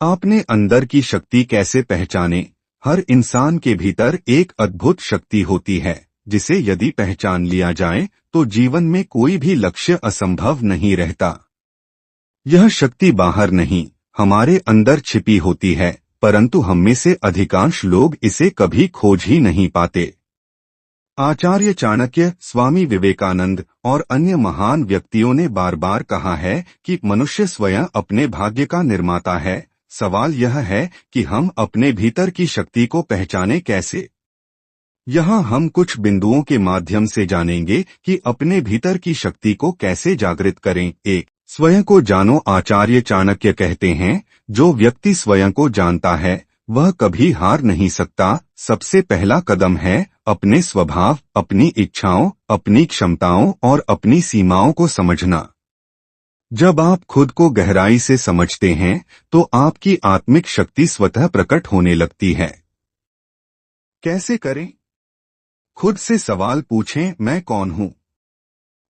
आपने अंदर की शक्ति कैसे पहचाने? हर इंसान के भीतर एक अद्भुत शक्ति होती है जिसे यदि पहचान लिया जाए तो जीवन में कोई भी लक्ष्य असंभव नहीं रहता। यह शक्ति बाहर नहीं, हमारे अंदर छिपी होती है, परंतु हम में से अधिकांश लोग इसे कभी खोज ही नहीं पाते। आचार्य चाणक्य, स्वामी विवेकानंद और अन्य महान व्यक्तियों ने बार बार कहा है कि मनुष्य स्वयं अपने भाग्य का निर्माता है। सवाल यह है कि हम अपने भीतर की शक्ति को पहचाने कैसे। यहाँ हम कुछ बिंदुओं के माध्यम से जानेंगे कि अपने भीतर की शक्ति को कैसे जागृत करें। 1. स्वयं को जानो। आचार्य चाणक्य कहते हैं, जो व्यक्ति स्वयं को जानता है वह कभी हार नहीं सकता। सबसे पहला कदम है अपने स्वभाव, अपनी इच्छाओं, अपनी क्षमताओं और अपनी सीमाओं को समझना। जब आप खुद को गहराई से समझते हैं तो आपकी आत्मिक शक्ति स्वतः प्रकट होने लगती है। कैसे करें? खुद से सवाल पूछें, मैं कौन हूं?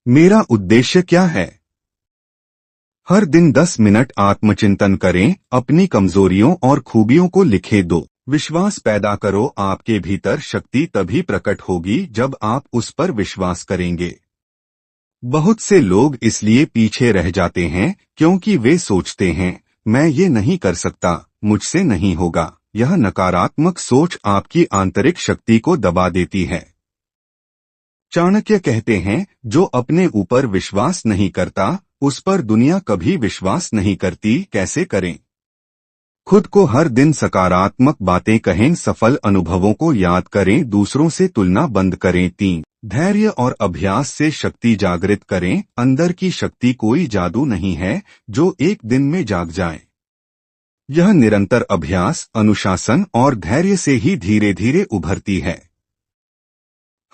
मेरा उद्देश्य क्या है? हर दिन 10 मिनट आत्मचिंतन करें, अपनी कमजोरियों और खूबियों को लिखे दो। विश्वास पैदा करो। आपके भीतर शक्ति तभी प्रकट होगी जब आप उस पर विश्वास करेंगे। बहुत से लोग इसलिए पीछे रह जाते हैं क्योंकि वे सोचते हैं, मैं ये नहीं कर सकता, मुझसे नहीं होगा। यह नकारात्मक सोच आपकी आंतरिक शक्ति को दबा देती है। चाणक्य कहते हैं, जो अपने ऊपर विश्वास नहीं करता उस पर दुनिया कभी विश्वास नहीं करती। कैसे करें? खुद को हर दिन सकारात्मक बातें कहें, सफल अनुभवों को याद करें, दूसरों से तुलना बंद करें। 3. धैर्य और अभ्यास से शक्ति जागृत करें। अंदर की शक्ति कोई जादू नहीं है जो एक दिन में जाग जाए। यह निरंतर अभ्यास, अनुशासन और धैर्य से ही धीरे धीरे उभरती है।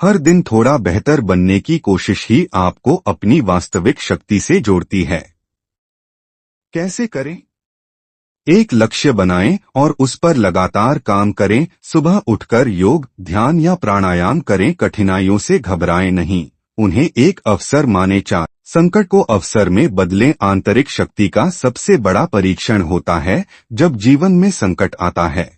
हर दिन थोड़ा बेहतर बनने की कोशिश ही आपको अपनी वास्तविक शक्ति से जोड़ती है। कैसे करें? एक लक्ष्य बनाएं और उस पर लगातार काम करें। सुबह उठकर योग, ध्यान या प्राणायाम करें। कठिनाइयों से घबराएं नहीं, उन्हें एक अवसर माने। 4. संकट को अवसर में बदलें। आंतरिक शक्ति का सबसे बड़ा परीक्षण होता है जब जीवन में संकट आता है।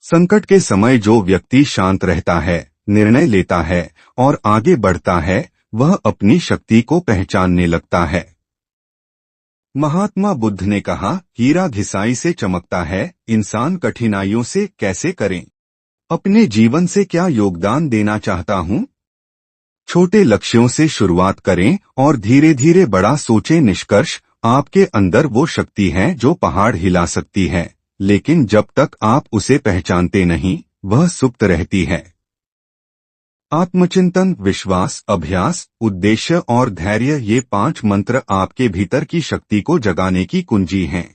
संकट के समय जो व्यक्ति शांत रहता है, निर्णय लेता है और आगे बढ़ता है, वह अपनी शक्ति को पहचानने लगता है। महात्मा बुद्ध ने कहा, हीरा घिसाई से चमकता है। इंसान कठिनाइयों से कैसे करें? अपने जीवन से क्या योगदान देना चाहता हूं? छोटे लक्ष्यों से शुरुआत करें और धीरे धीरे बड़ा सोचें। निष्कर्ष, आपके अंदर वो शक्ति है जो पहाड़ हिला सकती है, लेकिन जब तक आप उसे पहचानते नहीं, वह सुप्त रहती है। आत्मचिंतन, विश्वास, अभ्यास, उद्देश्य और धैर्य, ये 5 मंत्र आपके भीतर की शक्ति को जगाने की कुंजी हैं।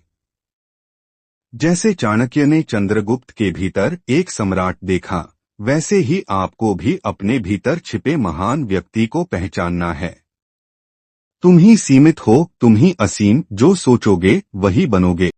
जैसे चाणक्य ने चंद्रगुप्त के भीतर एक सम्राट देखा, वैसे ही आपको भी अपने भीतर छिपे महान व्यक्ति को पहचानना है। तुम ही सीमित हो, तुम ही असीम। जो सोचोगे वही बनोगे।